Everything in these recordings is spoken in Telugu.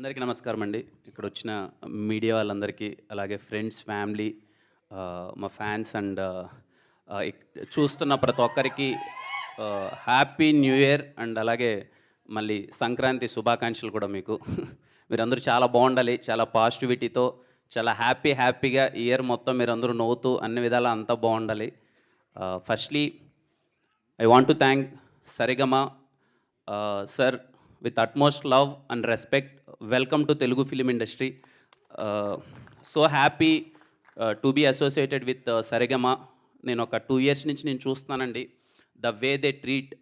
అందరికీ నమస్కారం అండి. ఇక్కడ వచ్చిన మీడియా వాళ్ళందరికీ, అలాగే ఫ్రెండ్స్, ఫ్యామిలీ, మా ఫ్యాన్స్ అండ్ చూస్తున్న ప్రతి ఒక్కరికి హ్యాపీ న్యూ ఇయర్ అండ్ అలాగే మళ్ళీ సంక్రాంతి శుభాకాంక్షలు కూడా మీకు. మీరందరూ చాలా బాగుండాలి, చాలా పాజిటివిటీతో, చాలా హ్యాపీగా ఈ ఇయర్ మొత్తం మీరందరూ నవ్వుతూ అన్ని విధాలా అంతా బాగుండాలి. Firstly I want to thank Sarigama sir with utmost love and respect. Welcome to Telugu film industry. So happy to be associated with Saregama. నేను ఒక 2 years నుంచి నేను చూస్తున్నానండి. The way they treat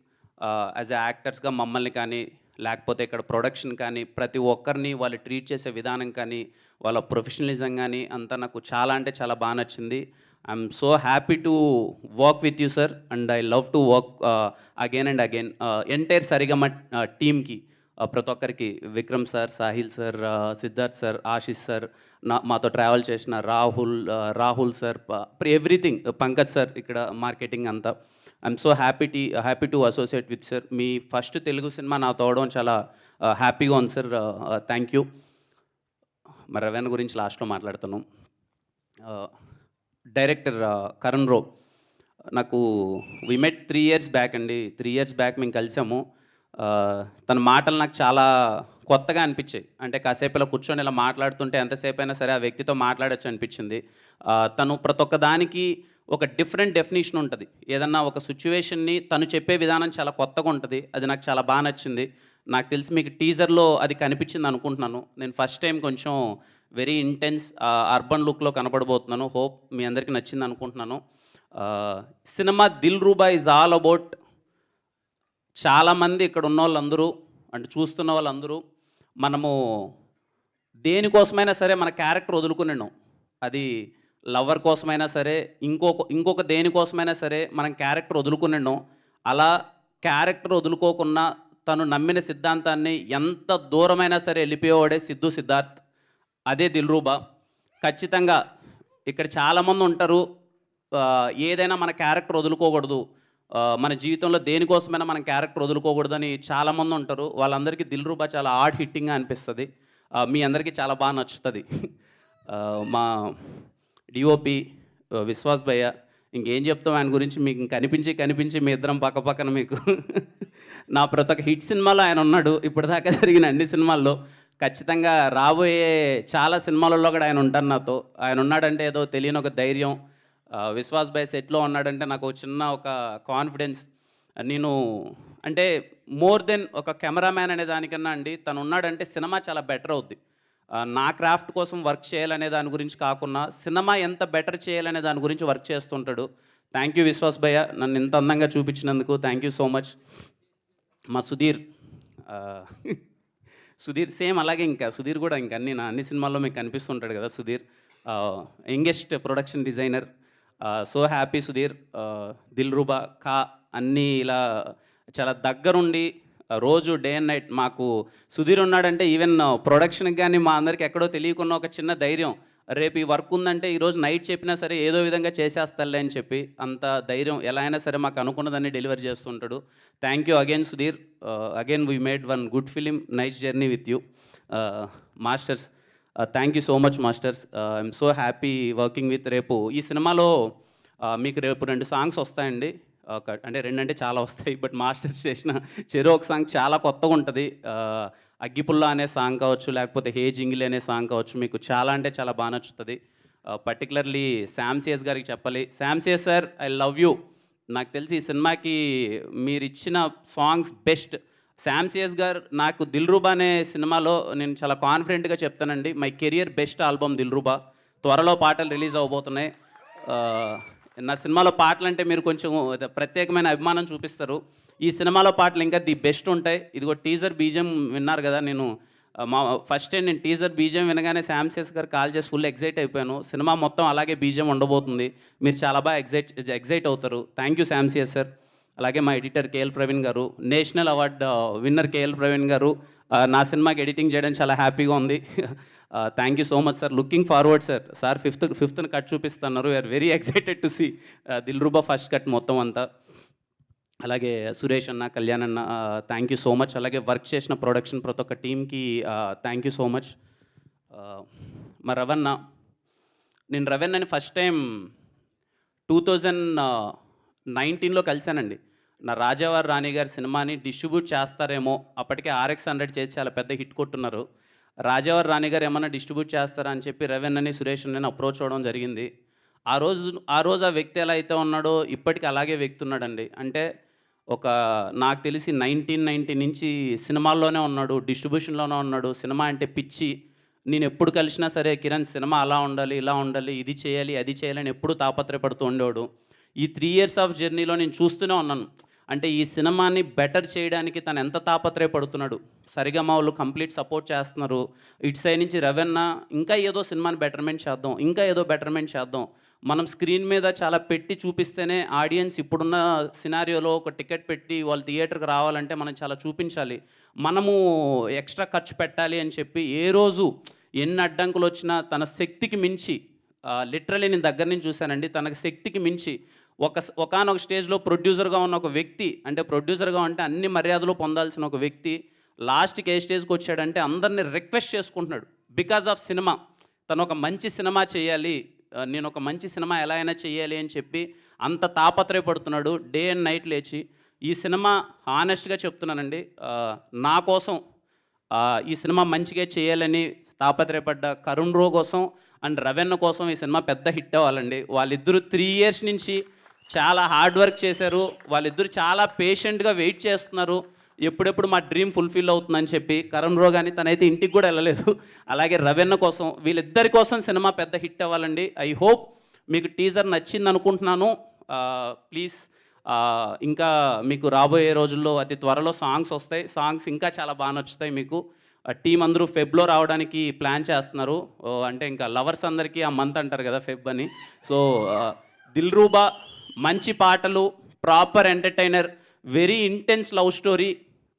as a యాక్టర్స్గా మమ్మల్ని కానీ, లేకపోతే ఇక్కడ ప్రొడక్షన్ కానీ, ప్రతి ఒక్కరిని వాళ్ళు ట్రీట్ చేసే విధానం కానీ, వాళ్ళ ప్రొఫెషనలిజం కానీ అంతా నాకు చాలా అంటే చాలా బాగా నచ్చింది. I'm so happy to work with you sir and I love to work again and again. Entire Saregama టీమ్కి, ప్రతి ఒక్కరికి, Vikram sir, Sahil sir, Siddharth sir, Ashish sir, మాతో ట్రావెల్ చేసిన Rahul sir, everything, Pankaj sir ఇక్కడ మార్కెటింగ్ అంతా. I'm so happy to associate with sir. మీ ఫస్ట్ తెలుగు సినిమా నాతో అవడం చాలా హ్యాపీగా ఉంది సార్. Thank you. మరి రవీణ గురించి లాస్ట్లో మాట్లాడతాను. డైరెక్టర్ కరణ్ రో, నాకు వి మెట్ 3 years బ్యాక్ అండి. 3 years బ్యాక్ మేము కలిసాము. తన మాటలు నాకు చాలా కొత్తగా అనిపించాయి. అంటే కాసేపు ఇలా కూర్చొని ఇలా మాట్లాడుతుంటే ఎంతసేపు అయినా సరే ఆ వ్యక్తితో మాట్లాడచ్చు అనిపించింది. తను ప్రతి ఒక్క దానికి ఒక డిఫరెంట్ డెఫినేషన్ ఉంటుంది. ఏదన్నా ఒక సిచ్యువేషన్ని తను చెప్పే విధానం చాలా కొత్తగా ఉంటుంది. అది నాకు చాలా బాగా నచ్చింది. నాకు తెలిసి మీకు టీజర్లో అది కనిపించింది అనుకుంటున్నాను. నేను ఫస్ట్ టైం కొంచెం వెరీ ఇంటెన్స్ అర్బన్ లుక్లో కనపడబోతున్నాను. హోప్ మీ అందరికీ నచ్చింది అనుకుంటున్నాను. Cinema Dil Ruba is all about, చాలామంది ఇక్కడ ఉన్న వాళ్ళందరూ అంటే చూస్తున్న వాళ్ళందరూ మనము దేనికోసమైనా సరే మన క్యారెక్టర్ వదులుకున్నాం. అది లవర్ కోసమైనా సరే, ఇంకొక దేనికోసమైనా సరే మనం క్యారెక్టర్ వదులుకున్నాం. అలా క్యారెక్టర్ వదులుకోకుండా తను నమ్మిన సిద్ధాంతాన్ని ఎంత దూరమైనా సరే వెళ్ళిపోయేవాడే సిద్ధార్థ్. అదే దిల్రూబా. ఖచ్చితంగా ఇక్కడ చాలామంది ఉంటారు, ఏదైనా మన క్యారెక్టర్ వదులుకోకూడదు, మన జీవితంలో దేనికోసమైనా మనం క్యారెక్టర్ వదులుకోకూడదని చాలామంది ఉంటారు. వాళ్ళందరికీ దిల్రూబా చాలా హార్డ్ హిట్టింగ్గా అనిపిస్తుంది. మీ అందరికీ చాలా బాగా నచ్చుతుంది. మా డిఓపి విశ్వాస్ భయ్య, ఇంకేం చెప్తాం ఆయన గురించి, మీకు కనిపించి మీ ఇద్దరం పక్కన మీకు నా ప్రతి ఒక్క హిట్ సినిమాలో ఆయన ఉన్నాడు. ఇప్పటిదాకా జరిగిన అన్ని సినిమాల్లో, ఖచ్చితంగా రాబోయే చాలా సినిమాలలో కూడా ఆయన ఉంటారు నాతో. ఆయన ఉన్నాడంటే ఏదో తెలియని ఒక ధైర్యం. విశ్వాస్ భాయ్ సెట్లో ఉన్నాడంటే నాకు చిన్న ఒక కాన్ఫిడెన్స్. నేను అంటే మోర్ దెన్ ఒక కెమెరామ్యాన్ అనే దానికన్నా అండి, తను ఉన్నాడంటే సినిమా చాలా బెటర్ అవుద్ది. నా క్రాఫ్ట్ కోసం వర్క్ చేయాలనే దాని గురించి కాకుండా సినిమా ఎంత బెటర్ చేయాలనే దాని గురించి వర్క్ చేస్తుంటాడు. థ్యాంక్ యూ విశ్వాస్ భయ్య, నన్ను ఇంత అందంగా చూపించినందుకు థ్యాంక్ యూ సో మచ్. మా సుధీర్ సేమ్ అలాగే, ఇంకా సుధీర్ కూడా ఇంకా అన్ని సినిమాల్లో మీకు కనిపిస్తుంటాడు కదా Sudheer. Youngest production designer. So happy Sudheer. Dil Ruba అన్నీ ఇలా చాలా దగ్గరుండి రోజు డే అండ్ నైట్ మాకు సుధీర్ ఉన్నాడంటే ఈవెన్ ప్రొడక్షన్కి కానీ మా అందరికి ఎక్కడో తెలియకున్న ఒక చిన్న ధైర్యం. రేపు ఈ వర్క్ ఉందంటే ఈరోజు నైట్ చెప్పినా సరే ఏదో విధంగా చేసేస్తాలే అని చెప్పి అంత ధైర్యం, ఎలా అయినా సరే మాకు అనుకున్నదాన్ని డెలివరీ చేస్తుంటాడు. Thank you again Sudheer. Again we made one good film, nice journey with you. Masters, thank you so much masters. I'm so happy working with. రేపు ఈ సినిమాలో మీకు రేపు 2 సాంగ్స్ వస్తాయండి. అంటే 2 అంటే చాలా వస్తాయి, బట్ మాస్టర్స్ చేసిన చెరో ఒక సాంగ్ చాలా కొత్తగా ఉంటుంది. అగ్గిపుల్ల అనే సాంగ్ కావచ్చు, లేకపోతే హే జింగిలి అనే సాంగ్ కావచ్చు, మీకు చాలా అంటే చాలా బాగా నచ్చుతుంది. పర్టికులర్లీ శామ్సియస్ గారికి చెప్పాలి. శామ్సియస్ సార్, ఐ లవ్ యూ. నాకు తెలిసి ఈ సినిమాకి మీరు ఇచ్చిన సాంగ్స్ బెస్ట్. శామ్సియస్ గారు నాకు దిల్రూబా అనే సినిమాలో నేను చాలా కాన్ఫిడెంట్గా చెప్తానండి, my career best album Dilruba. త్వరలో పాటలు రిలీజ్ అవ్వబోతున్నాయి. నా సినిమాలో పాటలు అంటే మీరు కొంచెం ప్రత్యేకమైన అభిమానం చూపిస్తారు. ఈ సినిమాలో పాటలు ఇంకా ది బెస్ట్ ఉంటాయి. ఇదిగో టీజర్ బీజిఎం విన్నారు కదా. నేను ఫస్ట్ టైం నేను టీజర్ బీజిఎం వినగానే శామ్సియస్ గారు కాల్ చేసి ఫుల్ ఎగ్జైట్ అయిపోయాను. సినిమా మొత్తం అలాగే బీజిఎం ఉండబోతుంది. మీరు చాలా బాగా ఎగ్జైట్ అవుతారు. Thank you Sam C S sir. అలాగే మా ఎడిటర్ కేఎల్ ప్రవీణ్ గారు, national award winner K L Praveen గారు, నా సినిమాకి ఎడిటింగ్ చేయడం చాలా హ్యాపీగా ఉంది. Thank you so much sir. Looking forward sir. Sir ఫిఫ్త్న కట్ చూపిస్తున్నారు. We are very excited to see Dilruba first cut మొత్తం అంతా. అలాగే సురేష్ అన్న, కళ్యాణ్ అన్న, థ్యాంక్ యూ సో మచ్. అలాగే వర్క్ చేసిన ప్రొడక్షన్ ప్రతి ఒక్క టీమ్కి థ్యాంక్ యూ సో మచ్. మా రవణ, నేను రవణని ఫస్ట్ టైం 2019లో కలిశానండి. నా రాజావారి రాణి గారి సినిమాని డిస్ట్రిబ్యూట్ చేస్తారేమో, అప్పటికే RX100 చేసి చాలా పెద్ద హిట్ కొట్టున్నారు. రాజావారి రాణి గారు ఏమన్నా డిస్ట్రిబ్యూట్ చేస్తారా అని చెప్పి రవణని, సురేష్ నేను అప్రోచ్ అవ్వడం జరిగింది. ఆ రోజు ఆ వ్యక్తి ఎలా అయితే ఉన్నాడో ఇప్పటికీ అలాగే వ్యక్తి ఉన్నాడండి. అంటే నాకు తెలిసి 1990 నుంచి సినిమాల్లోనే ఉన్నాడు, డిస్ట్రిబ్యూషన్లోనే ఉన్నాడు. సినిమా అంటే పిచ్చి. నేను ఎప్పుడు కలిసినా సరే కిరణ్ సినిమా అలా ఉండాలి, ఇలా ఉండాలి, ఇది చేయాలి, అది చేయాలని ఎప్పుడు తాపత్రయపడుతూ ఉండేవాడు. ఈ 3 years ఆఫ్ జర్నీలో నేను చూస్తూనే ఉన్నాను. అంటే ఈ సినిమాని బెటర్ చేయడానికి తను ఎంత తాపత్రయపడుతున్నాడు. సరిగమ వాళ్ళు కంప్లీట్ సపోర్ట్ చేస్తున్నారు. ఇటు సైడ్ నుంచి రవణ ఇంకా ఏదో సినిమాని బెటర్మెంట్ చేద్దాం, ఇంకా ఏదో బెటర్మెంట్ చేద్దాం. మనం స్క్రీన్ మీద చాలా పెట్టి చూపిస్తేనే ఆడియన్స్ ఇప్పుడున్న సినారియోలో ఒక టికెట్ పెట్టి వాళ్ళు థియేటర్కి రావాలంటే మనం చాలా చూపించాలి. మనము ఎక్స్ట్రా ఖర్చు పెట్టాలి అని చెప్పి ఏ రోజు ఎన్ని అడ్డంకులు వచ్చినా తన శక్తికి మించి, లిటరలీ నేను దగ్గర నుంచి చూశానండి, తనకు శక్తికి మించి ఒకానొక స్టేజ్లో ప్రొడ్యూసర్గా ఉన్న ఒక వ్యక్తి, అంటే ప్రొడ్యూసర్గా అంటే అన్ని మర్యాదలు పొందాల్సిన ఒక వ్యక్తి లాస్ట్కి ఏ స్టేజ్కి వచ్చాడంటే అందరిని రిక్వెస్ట్ చేసుకుంటున్నాడు బికాజ్ ఆఫ్ సినిమా. తను ఒక మంచి సినిమా చేయాలి, నేను ఒక మంచి సినిమా ఎలా అయినా చేయాలి అని చెప్పి అంత తాపత్రయపడుతున్నాడు. డే అండ్ నైట్ లేచి ఈ సినిమా హానెస్ట్గా చెప్తున్నానండి, నా కోసం ఈ సినిమా మంచిగా చేయాలని తాపత్రయపడ్డ కరుణ్ రో కోసం అండ్ రవణ కోసం ఈ సినిమా పెద్ద హిట్ అవ్వాలండి. వాళ్ళిద్దరూ 3 years నుంచి చాలా హార్డ్ వర్క్ చేశారు. వాళ్ళిద్దరూ చాలా పేషెంట్గా వెయిట్ చేస్తున్నారు ఎప్పుడెప్పుడు మా డ్రీమ్ ఫుల్ఫిల్ అవుతుందని చెప్పి. కరుణ్ రో కానీ తనైతే ఇంటికి కూడా వెళ్ళలేదు. అలాగే రవణ కోసం, వీళ్ళిద్దరి కోసం సినిమా పెద్ద హిట్ అవ్వాలండి. ఐ హోప్ మీకు టీజర్ నచ్చింది అనుకుంటున్నాను. ప్లీజ్ ఇంకా మీకు రాబోయే రోజుల్లో అతి త్వరలో సాంగ్స్ వస్తాయి. సాంగ్స్ ఇంకా చాలా బాగా నచ్చుతాయి మీకు. టీం అందరూ ఫెబ్లో రావడానికి ప్లాన్ చేస్తున్నారు. అంటే ఇంకా లవర్స్ అందరికీ ఆ మంత్ అంటారు కదా ఫెబ్ అని. సో దిల్రూబా మంచి పాటలు, proper entertainer, very intense love story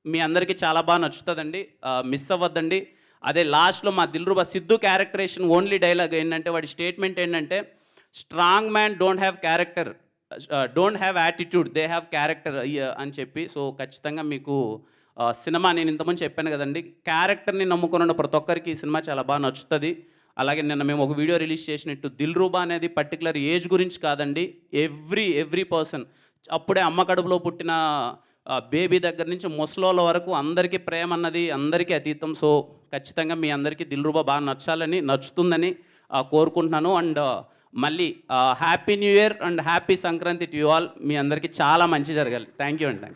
మీ అందరికీ చాలా బాగా నచ్చుతుందండి. మిస్ అవ్వద్దండి. అదే లాస్ట్లో మా Dilruba Siddhu characterisation only dialogue ఏంటంటే, వాడి స్టేట్మెంట్ ఏంటంటే, strong man don't have character, don't have attitude, they have character అని చెప్పి. సో ఖచ్చితంగా మీకు సినిమా, నేను ఇంతకుముందు చెప్పాను కదండి, క్యారెక్టర్ని నమ్ముకున్న ప్రతి ఒక్కరికి ఈ సినిమా చాలా బాగా నచ్చుతుంది. అలాగే నిన్న మేము ఒక వీడియో రిలీజ్ చేసినట్టు దిల్రూబా అనేది పర్టికులర్ ఏజ్ గురించి కాదండి, ఎవ్రీ పర్సన్, అప్పుడే అమ్మ కడుపులో పుట్టిన బేబీ దగ్గర నుంచి ముసలోళ్ళ వరకు అందరికీ ప్రేమ అన్నది అందరికీ అతీతం. సో ఖచ్చితంగా మీ అందరికీ దిల్రూబా బాగా నచ్చుతుందని కోరుకుంటున్నాను. అండ్ మళ్ళీ happy new year and happy Sankranti to you all. మీ అందరికీ చాలా మంచి జరగాలి. థ్యాంక్ యూ అండి.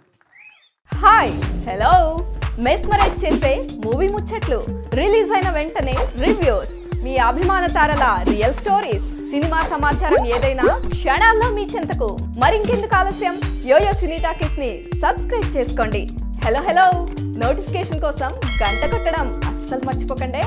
Hi, hello. మెస్మరైజ్ చేసే మూవీ ముచ్చట్లు, రిలీజ్ అయిన వెంటనే రివ్యూస్, మీ అభిమాన తారల రియల్ స్టోరీస్, సినిమా సమాచారం ఏదైనా క్షణాల్లో మీ చెంతకు. మరింకెందుకు ఆలస్యం, యోయో సినీ టాకీస్ ని సబ్స్క్రైబ్ చేసుకోండి. హలో నోటిఫికేషన్ కోసం గంట కొట్టడం అస్సలు మర్చిపోకండి.